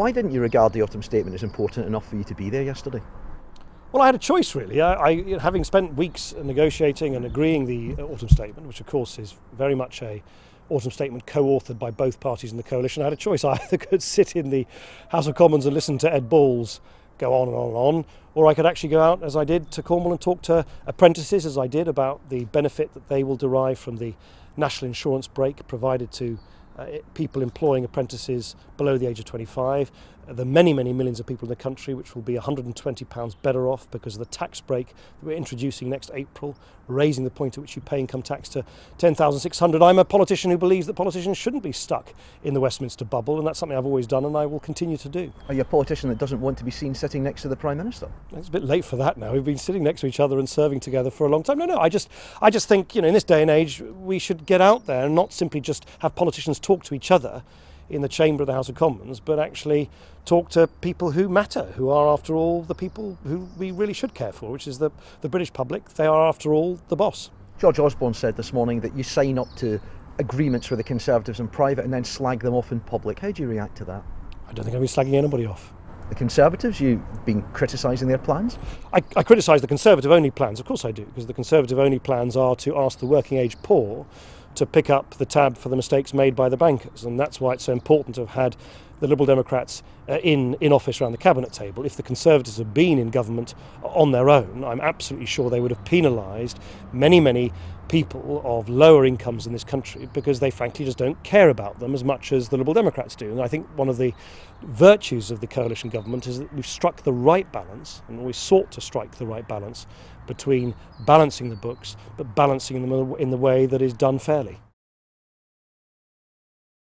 Why didn't you regard the autumn statement as important enough for you to be there yesterday? Well, I had a choice, really. Having spent weeks negotiating and agreeing the autumn statement, which of course is very much a autumn statement co-authored by both parties in the coalition, I had a choice. I either could sit in the House of Commons and listen to Ed Balls go on and on and on, or I could actually go out, as I did, to Cornwall and talk to apprentices, as I did, about the benefit that they will derive from the national insurance break provided to people employing apprentices below the age of 25, the many millions of people in the country which will be £120 better off because of the tax break that we're introducing next April, raising the point at which you pay income tax to £10,600. I'm a politician who believes that politicians shouldn't be stuck in the Westminster bubble, and that's something I've always done and I will continue to do. Are you a politician that doesn't want to be seen sitting next to the Prime Minister? It's a bit late for that now. We've been sitting next to each other and serving together for a long time. No, I just think, in this day and age, we should get out there and not simply just have politicians talk to each other in the chamber of the House of Commons, but actually talk to people who matter, who are, after all, the people who we really should care for, which is the British public. They are, after all, the boss. George Osborne said this morning that you sign up to agreements with the Conservatives in private and then slag them off in public. How do you react to that? I don't think I've been slagging anybody off. The Conservatives, you've been criticising their plans? I criticise the Conservative-only plans, of course I do, because the Conservative-only plans are to ask the working-age poor to pick up the tab for the mistakes made by the bankers, and that's why it's so important to have had the Liberal Democrats in office around the cabinet table. If the Conservatives had been in government on their own, I'm absolutely sure they would have penalised many people of lower incomes in this country because they frankly just don't care about them as much as the Liberal Democrats do. And I think one of the virtues of the coalition government is that we've struck the right balance, and always sought to strike the right balance, between balancing the books but balancing them in the way that is done fairly.